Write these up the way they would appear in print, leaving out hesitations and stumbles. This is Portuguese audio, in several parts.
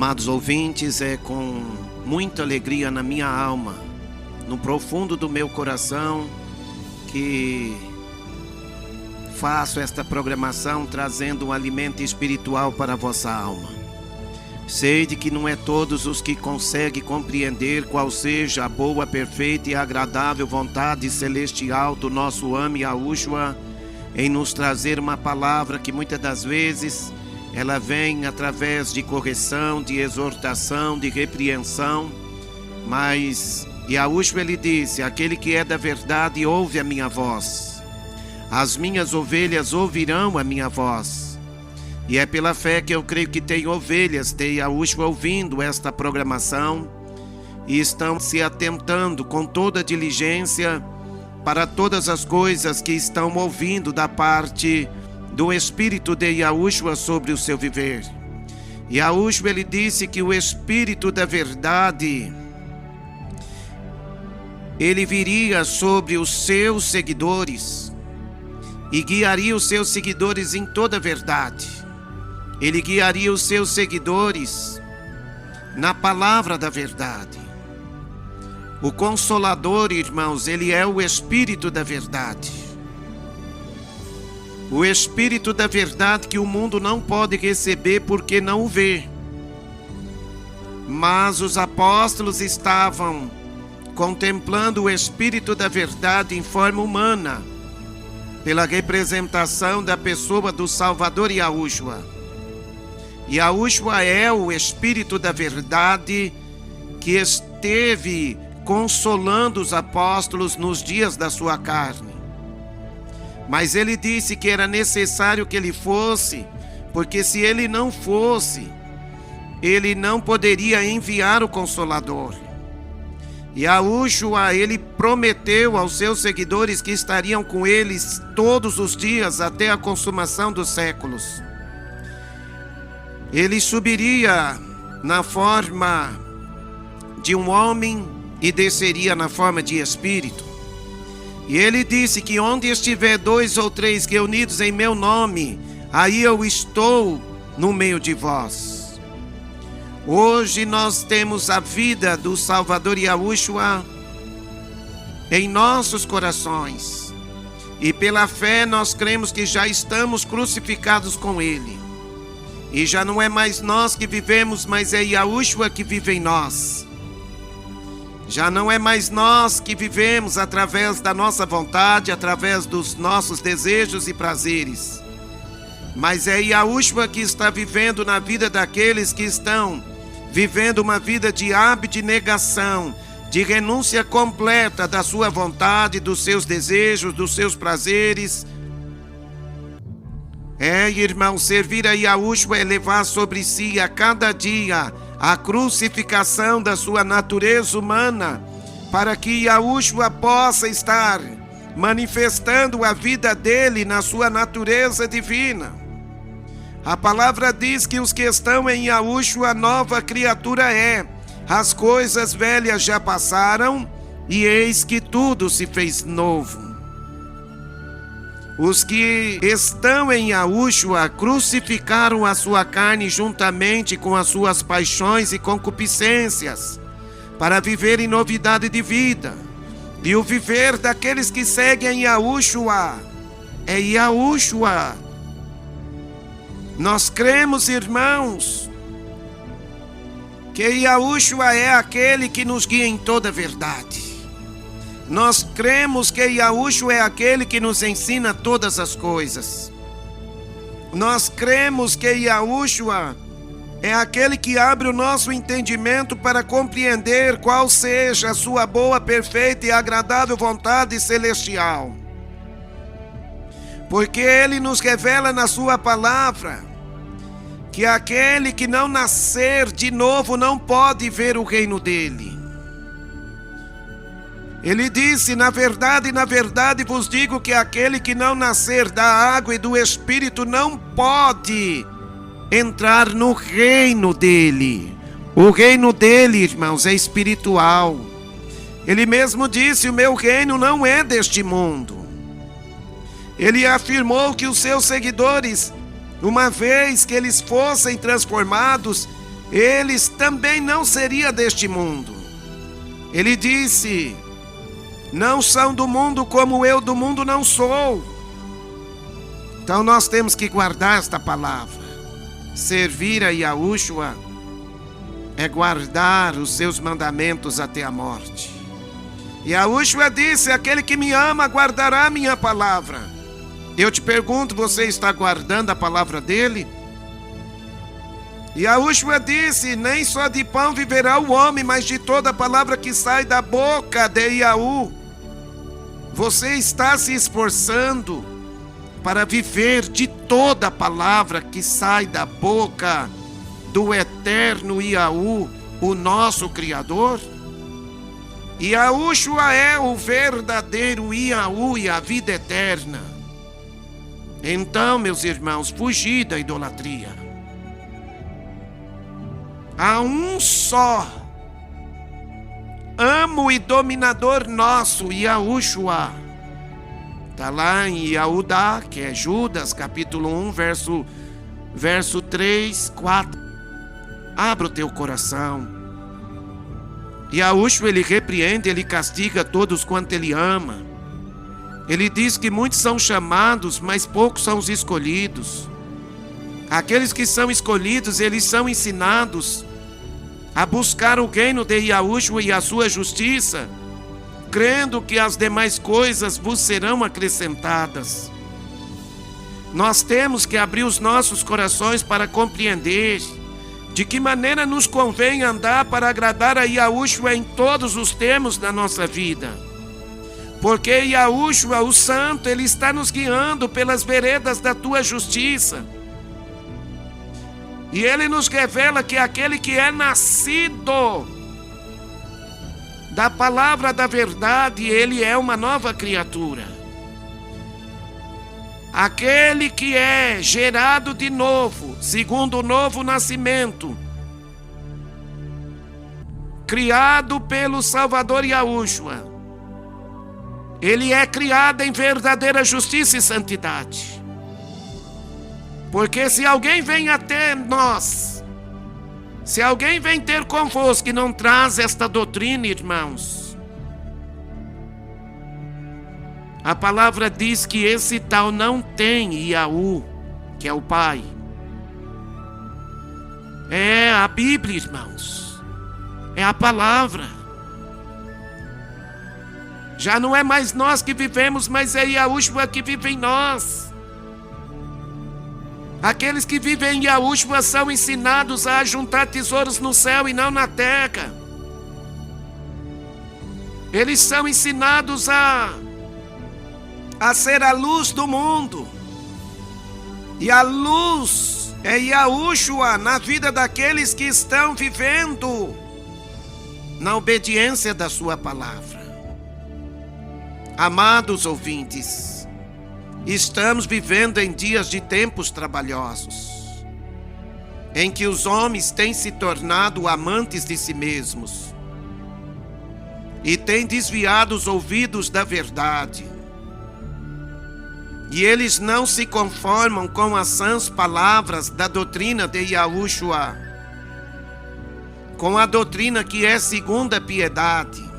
Amados ouvintes, é com muita alegria na minha alma, no profundo do meu coração, que faço esta programação trazendo um alimento espiritual para a vossa alma. Sei de que não é todos os que conseguem compreender qual seja a boa, perfeita e agradável vontade celestial do nosso Ame Yahushua em nos trazer uma palavra que muitas das vezes ela vem através de correção, de exortação, de repreensão, mas Yahushua ele disse: aquele que é da verdade ouve a minha voz, as minhas ovelhas ouvirão a minha voz. E é pela fé que eu creio que tem ovelhas de Yahushua ouvindo esta programação e estão se atentando com toda diligência para todas as coisas que estão ouvindo da parte do Espírito de Yahushua sobre o seu viver. Yahushua ele disse que o Espírito da verdade ele viria sobre os seus seguidores e guiaria os seus seguidores em toda a verdade. Ele guiaria os seus seguidores na palavra da verdade. O Consolador, irmãos, ele é o Espírito da verdade. O Espírito da verdade que o mundo não pode receber porque não o vê. Mas os apóstolos estavam contemplando o Espírito da verdade em forma humana, pela representação da pessoa do Salvador Yahushua. Yahushua é o Espírito da verdade que esteve consolando os apóstolos nos dias da sua carne. Mas ele disse que era necessário que ele fosse, porque se ele não fosse, ele não poderia enviar o Consolador. Yahushua, ele prometeu aos seus seguidores que estariam com eles todos os dias até a consumação dos séculos. Ele subiria na forma de um homem e desceria na forma de espírito. E ele disse que onde estiver 2 ou 3 reunidos em meu nome, aí eu estou no meio de vós. Hoje nós temos a vida do Salvador Yahushua em nossos corações. E pela fé nós cremos que já estamos crucificados com ele. E já não é mais nós que vivemos, mas é Yahushua que vive em nós. Já não é mais nós que vivemos através da nossa vontade, através dos nossos desejos e prazeres. Mas é Yahushua que está vivendo na vida daqueles que estão vivendo uma vida de abnegação, de renúncia completa da sua vontade, dos seus desejos, dos seus prazeres. Irmão, servir a Yahushua é levar sobre si a cada dia a crucificação da sua natureza humana, para que Yahushua possa estar manifestando a vida dele na sua natureza divina. A palavra diz que os que estão em Yahushua, nova criatura é. As coisas velhas já passaram, e eis que tudo se fez novo. Os que estão em Yahushua crucificaram a sua carne juntamente com as suas paixões e concupiscências, para viver em novidade de vida. E o viver daqueles que seguem Yahushua é Yahushua. Nós cremos, irmãos, que Yahushua é aquele que nos guia em toda a verdade. Nós cremos que Yahushua é aquele que nos ensina todas as coisas. Nós cremos que Yahushua é aquele que abre o nosso entendimento para compreender qual seja a sua boa, perfeita e agradável vontade celestial. Porque ele nos revela na sua palavra que aquele que não nascer de novo não pode ver o reino dele. Ele disse: na verdade vos digo que aquele que não nascer da água e do Espírito não pode entrar no reino dele. O reino dele, irmãos, é espiritual. Ele mesmo disse: o meu reino não é deste mundo. Ele afirmou que os seus seguidores, uma vez que eles fossem transformados, eles também não seriam deste mundo. Ele disse: não são do mundo como eu do mundo não sou. Então nós temos que guardar esta palavra. Servir a Yahushua é guardar os seus mandamentos até a morte. Yahushua disse: aquele que me ama guardará a minha palavra. Eu te pergunto, você está guardando a palavra dele? Yahushua disse: nem só de pão viverá o homem, mas de toda a palavra que sai da boca de Yahu. Você está se esforçando para viver de toda a palavra que sai da boca do eterno Yahu, o nosso Criador? Yahushua é o verdadeiro Yahu e a vida eterna. Então, meus irmãos, fugir da idolatria. Há um só amo e dominador nosso, Yahushua. Está lá em Yahudá, que é Judas, capítulo 1, verso 3, 4. Abra o teu coração. Yahushua, ele repreende, ele castiga todos quanto ele ama. Ele diz que muitos são chamados, mas poucos são os escolhidos. Aqueles que são escolhidos, eles são ensinados a buscar o reino de Yahushua e a sua justiça, crendo que as demais coisas vos serão acrescentadas. Nós temos que abrir os nossos corações para compreender de que maneira nos convém andar para agradar a Yahushua em todos os termos da nossa vida. Porque Yahushua, o Santo, ele está nos guiando pelas veredas da tua justiça. E ele nos revela que aquele que é nascido da palavra da verdade, ele é uma nova criatura. Aquele que é gerado de novo, segundo o novo nascimento, criado pelo Salvador Yahushua, ele é criado em verdadeira justiça e santidade. Porque se alguém vem até nós, se alguém vem ter convosco e não traz esta doutrina, irmãos, a palavra diz que esse tal não tem Yahu, que é o Pai. É a Bíblia, irmãos. É a palavra. Já não é mais nós que vivemos, mas é Yahushua que vive em nós. Aqueles que vivem em Yahushua são ensinados a juntar tesouros no céu e não na terra. Eles são ensinados a ser a luz do mundo. E a luz é Yahushua na vida daqueles que estão vivendo na obediência da sua palavra. Amados ouvintes, estamos vivendo em dias de tempos trabalhosos, em que os homens têm se tornado amantes de si mesmos e têm desviado os ouvidos da verdade. E eles não se conformam com as sãs palavras da doutrina de Yahushua, com a doutrina que é segundo a piedade.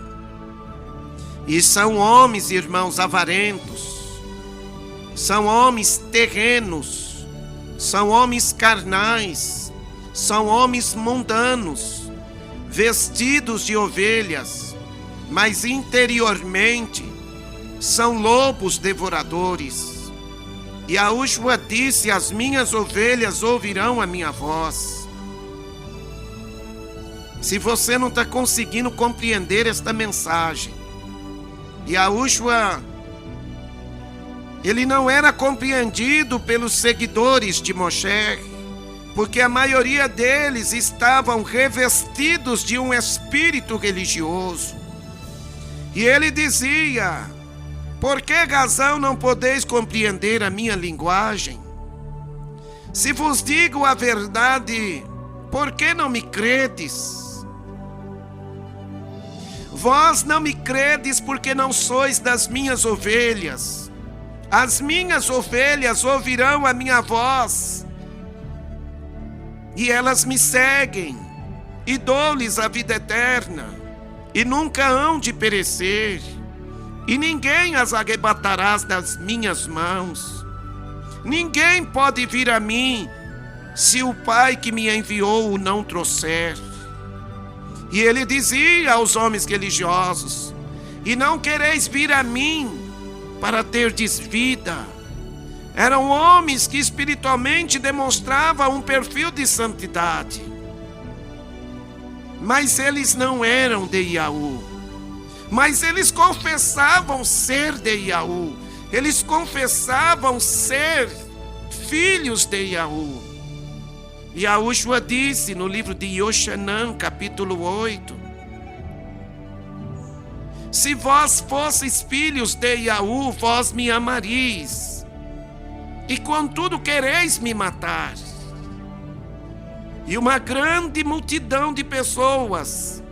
E são homens, irmãos, avarentos, são homens terrenos, são homens carnais, são homens mundanos, vestidos de ovelhas, mas interiormente são lobos devoradores. E Yahushua disse: as minhas ovelhas ouvirão a minha voz. Se você não está conseguindo compreender esta mensagem, Yahushua, ele não era compreendido pelos seguidores de Moshe, porque a maioria deles estavam revestidos de um espírito religioso. E ele dizia: por que razão não podeis compreender a minha linguagem? Se vos digo a verdade, por que não me credes? Vós não me credes porque não sois das minhas ovelhas. As minhas ovelhas ouvirão a minha voz, e elas me seguem, e dou-lhes a vida eterna, e nunca hão de perecer, e ninguém as arrebatará das minhas mãos. Ninguém pode vir a mim, se o Pai que me enviou o não trouxer. E ele dizia aos homens religiosos: e não quereis vir a mim para terdes vida. Eram homens que espiritualmente demonstravam um perfil de santidade, mas eles não eram de Yahu. Mas eles confessavam ser de Yahu. Eles confessavam ser filhos de Yahu. Yahushua disse no livro de Yoshanan, capítulo 8: se vós fosseis filhos de Yahu, vós me amaríeis, e contudo quereis me matar. E uma grande multidão de pessoas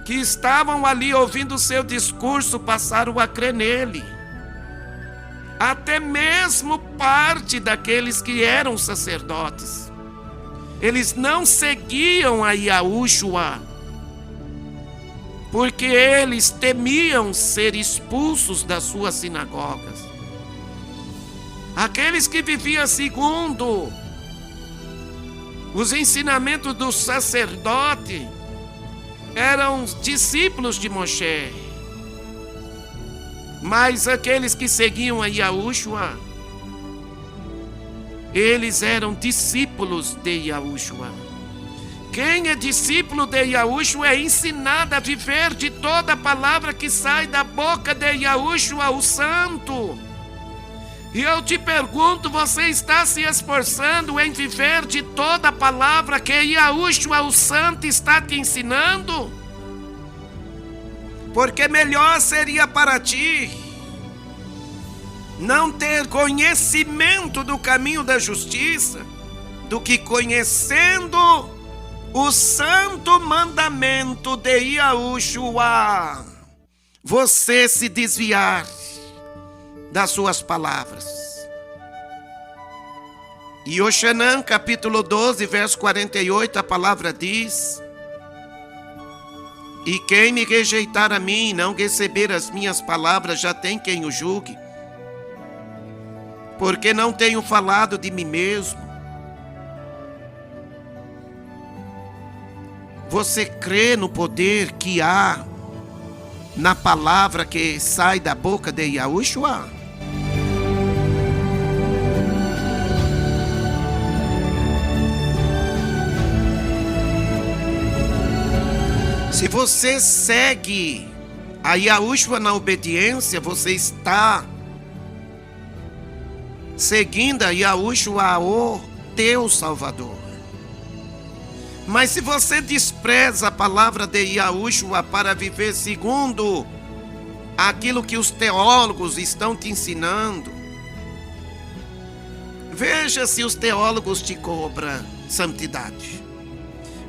que estavam ali ouvindo o seu discurso passaram a crer nele. Até mesmo parte daqueles que eram sacerdotes. Eles não seguiam a Yahushua, porque eles temiam ser expulsos das suas sinagogas. Aqueles que viviam segundo os ensinamentos do sacerdote eram discípulos de Moshe. Mas aqueles que seguiam a Yahushua, eles eram discípulos de Yahushua. Quem é discípulo de Yahushua é ensinado a viver de toda a palavra que sai da boca de Yahushua, o Santo. E eu te pergunto, você está se esforçando em viver de toda a palavra que Yahushua, o Santo, está te ensinando? Porque melhor seria para ti não ter conhecimento do caminho da justiça, do que conhecendo o santo mandamento de Yahushua, você se desviar das suas palavras. Em Yoshanan, capítulo 12, verso 48, a palavra diz: e quem me rejeitar a mim e não receber as minhas palavras, já tem quem o julgue, porque não tenho falado de mim mesmo. Você crê no poder que há na palavra que sai da boca de Yahushua? Se você segue a Yahushua na obediência, você está seguindo a Yahushua, o teu Salvador. Mas se você despreza a palavra de Yahushua para viver segundo aquilo que os teólogos estão te ensinando, veja se os teólogos te cobram santidade.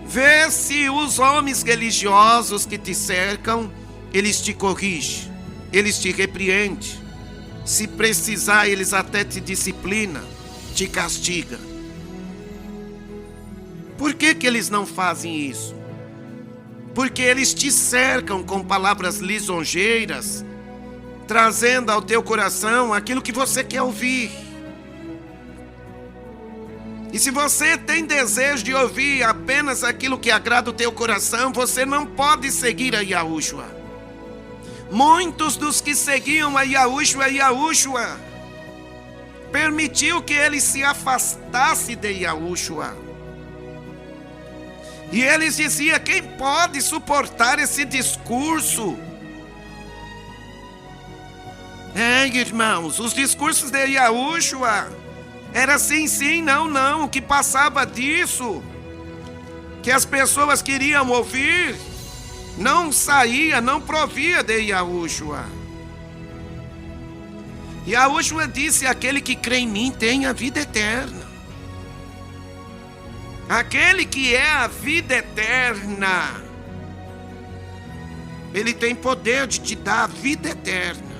Vê se os homens religiosos que te cercam, eles te corrigem, eles te repreendem. Se precisar, eles até te disciplinam, te castigam. Por que eles não fazem isso? Porque eles te cercam com palavras lisonjeiras, trazendo ao teu coração aquilo que você quer ouvir. E se você tem desejo de ouvir apenas aquilo que agrada o teu coração, você não pode seguir a Yahushua. Muitos dos que seguiam a Yahushua permitiu que ele se afastasse de Yahushua. E eles diziam: quem pode suportar esse discurso? Irmãos, os discursos de Yahushua era sim, sim, não, não. O que passava disso, que as pessoas queriam ouvir, não saía, não provia de Yahushua. Yahushua disse: aquele que crê em mim tem a vida eterna. Aquele que é a vida eterna, ele tem poder de te dar a vida eterna.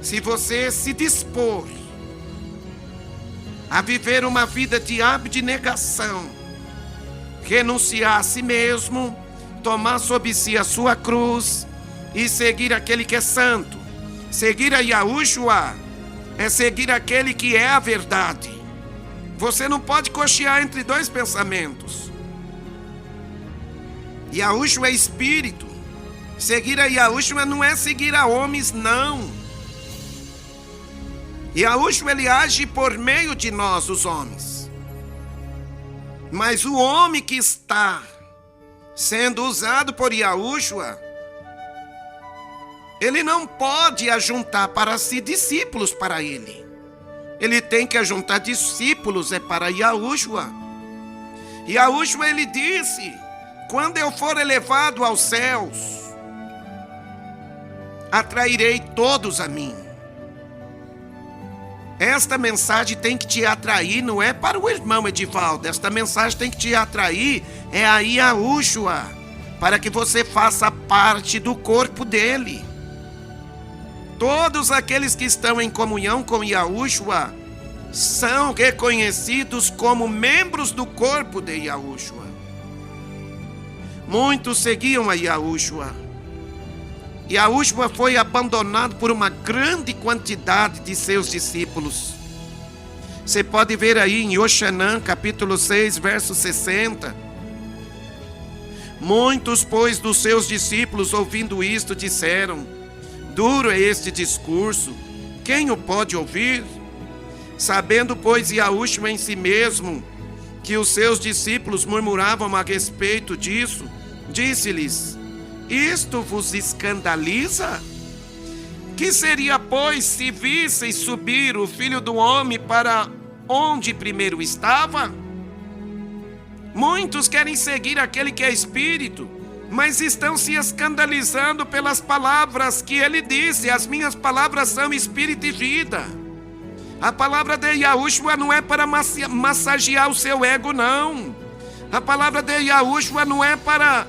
Se você se dispor a viver uma vida de abnegação, renunciar a si mesmo, tomar sobre si a sua cruz e seguir aquele que é santo. Seguir a Yahushua é seguir aquele que é a verdade. Você não pode cochear entre dois pensamentos. Yahushua é espírito. Seguir a Yahushua não é seguir a homens, não. Yahushua, ele age por meio de nós, os homens. Mas o homem que está sendo usado por Yahushua, ele não pode ajuntar para si discípulos para ele. Ele tem que ajuntar discípulos para Yahushua. Yahushua, ele disse: quando eu for elevado aos céus, atrairei todos a mim. Esta mensagem tem que te atrair, não é para o irmão Edivaldo. Esta mensagem tem que te atrair, é a Yahushua, para que você faça parte do corpo dele. Todos aqueles que estão em comunhão com Yahushua são reconhecidos como membros do corpo de Yahushua. Muitos seguiam a Yahushua. Yahushua foi abandonado por uma grande quantidade de seus discípulos. Você pode ver aí em Yoshanan, capítulo 6, verso 60. Muitos, pois, dos seus discípulos, ouvindo isto, disseram: duro é este discurso, quem o pode ouvir? Sabendo, pois, Yahushua em si mesmo que os seus discípulos murmuravam a respeito disso, disse-lhes: isto vos escandaliza? Que seria, pois, se visseis subir o Filho do Homem para onde primeiro estava? Muitos querem seguir aquele que é espírito, mas estão se escandalizando pelas palavras que ele disse: as minhas palavras são espírito e vida. A palavra de Yahushua não é para massagear o seu ego, não. A palavra de Yahushua não é para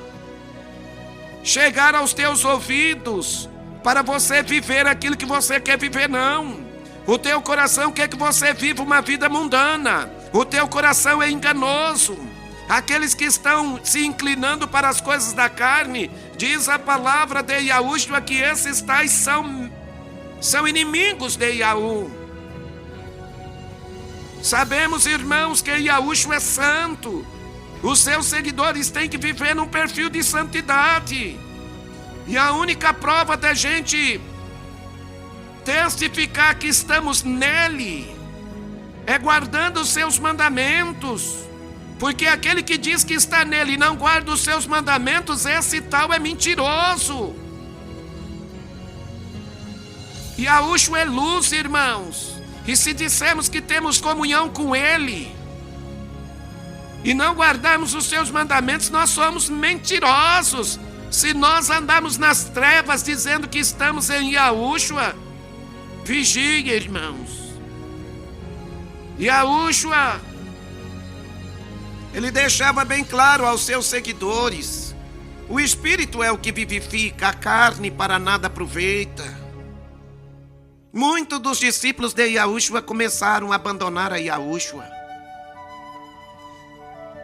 chegar aos teus ouvidos, para você viver aquilo que você quer viver, não. O teu coração quer que você viva uma vida mundana. O teu coração é enganoso. Aqueles que estão se inclinando para as coisas da carne, diz a palavra de Yahushua que esses tais são inimigos de Yahu. Sabemos, irmãos, que Yahushua é santo. Os seus seguidores têm que viver num perfil de santidade. E a única prova da gente testificar que estamos nele é guardando os seus mandamentos. Porque aquele que diz que está nele e não guarda os seus mandamentos, esse tal é mentiroso. Yahushua é luz, irmãos. E se dissermos que temos comunhão com ele e não guardarmos os seus mandamentos, nós somos mentirosos. Se nós andarmos nas trevas dizendo que estamos em Yahushua, vigie, irmãos. Yahushua, ele deixava bem claro aos seus seguidores: o Espírito é o que vivifica, a carne para nada aproveita. Muitos dos discípulos de Yahushua começaram a abandonar a Yahushua.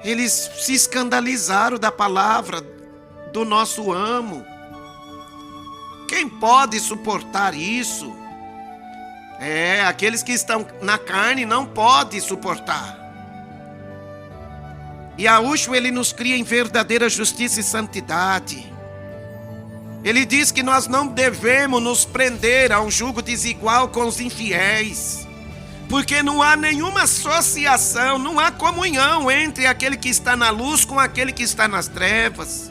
Eles se escandalizaram da palavra do nosso amo. Quem pode suportar isso? Aqueles que estão na carne não podem suportar. Yahushua, ele nos cria em verdadeira justiça e santidade. Ele diz que nós não devemos nos prender a um jugo desigual com os infiéis, porque não há nenhuma associação, não há comunhão entre aquele que está na luz com aquele que está nas trevas.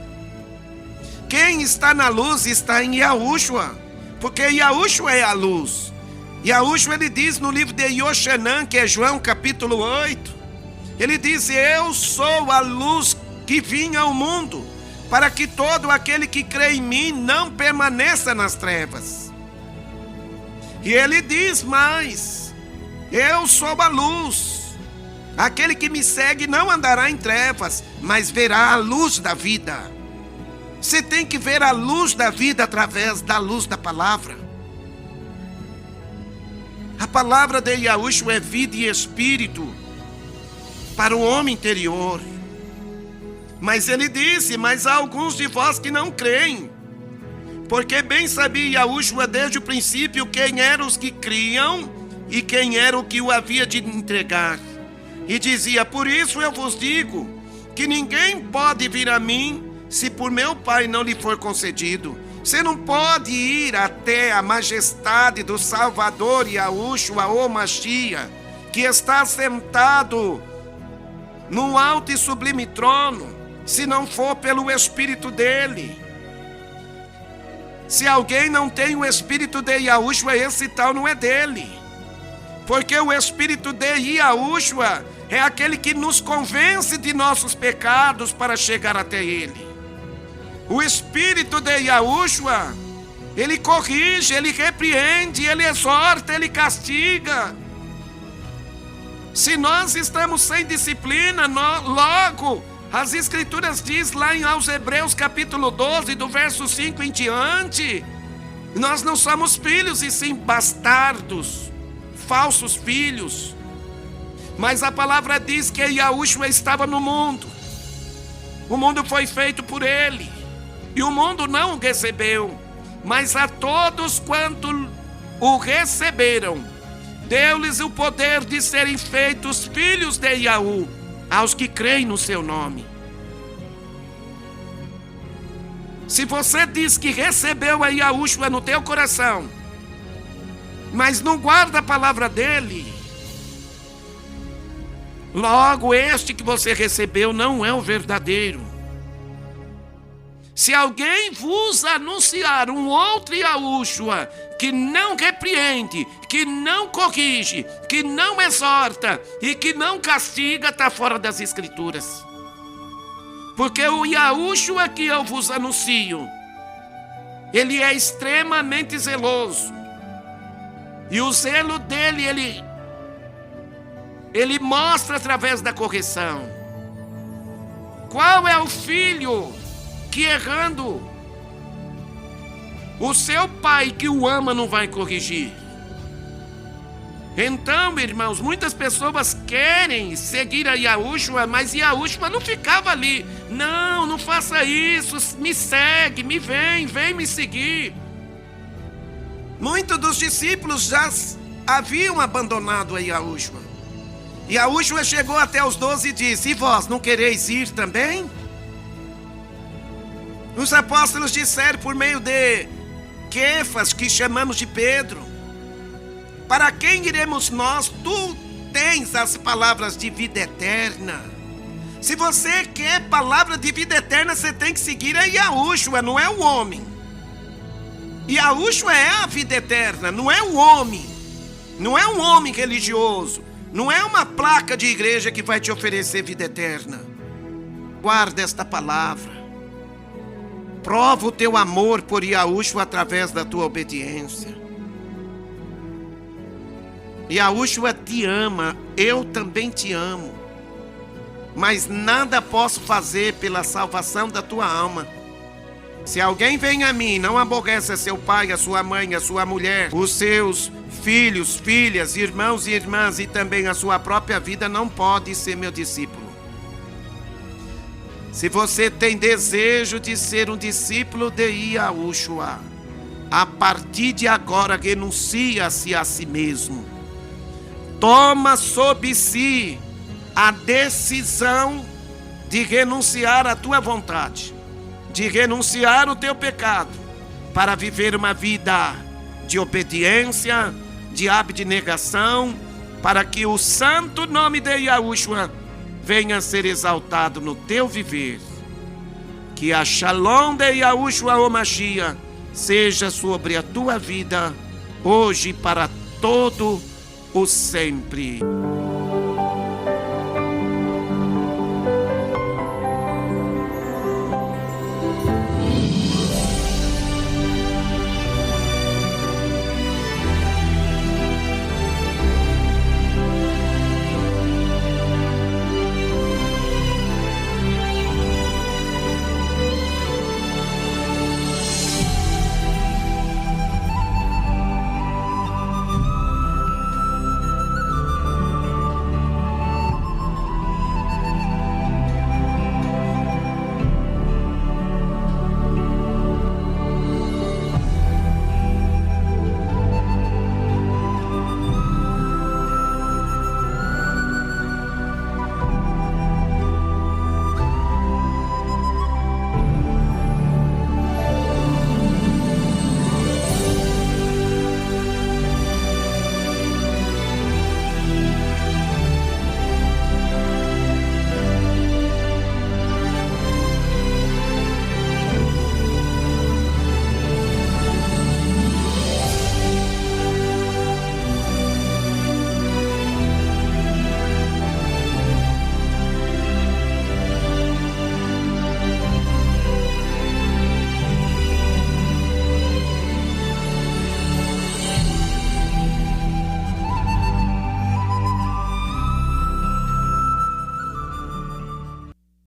Quem está na luz está em Yahushua, porque Yahushua é a luz. Yahushua, ele diz no livro de Yoshanan, que é João capítulo 8, ele diz: eu sou a luz que vinha ao mundo, para que todo aquele que crê em mim não permaneça nas trevas. E ele diz mais: eu sou a luz. Aquele que me segue não andará em trevas, mas verá a luz da vida. Você tem que ver a luz da vida através da luz da palavra. A palavra de Yahushua é vida e espírito para o homem interior. Mas ele disse: mas há alguns de vós que não creem. Porque bem sabia Yahushua desde o princípio quem eram os que criam e quem era o que o havia de entregar. E dizia: por isso eu vos digo que ninguém pode vir a mim se por meu Pai não lhe for concedido. Você não pode ir até a majestade do Salvador Yahushua, o Mashiach, que está sentado num alto e sublime trono, se não for pelo Espírito dele. Se alguém não tem o Espírito de Yahushua, esse tal não é dele. Porque o Espírito de Yahushua é aquele que nos convence de nossos pecados para chegar até ele. O Espírito de Yahushua, ele corrige, ele repreende, ele exorta, ele castiga. Se nós estamos sem disciplina, logo as Escrituras diz lá aos Hebreus capítulo 12, do verso 5 em diante, nós não somos filhos e sim bastardos, falsos filhos. Mas a palavra diz que Yahushua estava no mundo. O mundo foi feito por ele. E o mundo não o recebeu. Mas a todos quanto o receberam, deu-lhes o poder de serem feitos filhos de Yahu, aos que creem no seu nome. Se você diz que recebeu a Yahushua no teu coração, mas não guarda a palavra dele, logo este que você recebeu não é o verdadeiro. Se alguém vos anunciar um outro Yahushua que não repreende, que não corrige, que não exorta e que não castiga, está fora das Escrituras. Porque o Yahushua que eu vos anuncio, ele é extremamente zeloso. E o zelo dele, ele mostra através da correção. Qual é o filho que errando, o seu pai que o ama não vai corrigir? Então, irmãos, muitas pessoas querem seguir a Yahushua, mas Yahushua não ficava ali. Não faça isso, me segue, vem me seguir. Muitos dos discípulos já haviam abandonado a Yahushua. Yahushua chegou até os 12 e disse: e vós não quereis ir também? Os apóstolos disseram por meio de Quefas, que chamamos de Pedro: para quem iremos nós? Tu tens as palavras de vida eterna. Se você quer palavra de vida eterna, você tem que seguir a Yahushua, não é o homem. Yahushua é a vida eterna, não é o homem. Não é um homem religioso. Não é uma placa de igreja que vai te oferecer vida eterna. Guarda esta palavra. Prova o teu amor por Yahushua através da tua obediência. Yahushua te ama, eu também te amo. Mas nada posso fazer pela salvação da tua alma. Se alguém vem a mim e não aborrece a seu pai, a sua mãe, a sua mulher, os seus filhos, filhas, irmãos e irmãs e também a sua própria vida, não pode ser meu discípulo. Se você tem desejo de ser um discípulo de Yahushua, a partir de agora renuncia-se a si mesmo. Toma sob si a decisão de renunciar à tua vontade, de renunciar o teu pecado, para viver uma vida de obediência, de abnegação, para que o santo nome de Yahushua venha a ser exaltado no teu viver. Que a Shalom de Yahushua o Mashiach seja sobre a tua vida, hoje e para todo o sempre.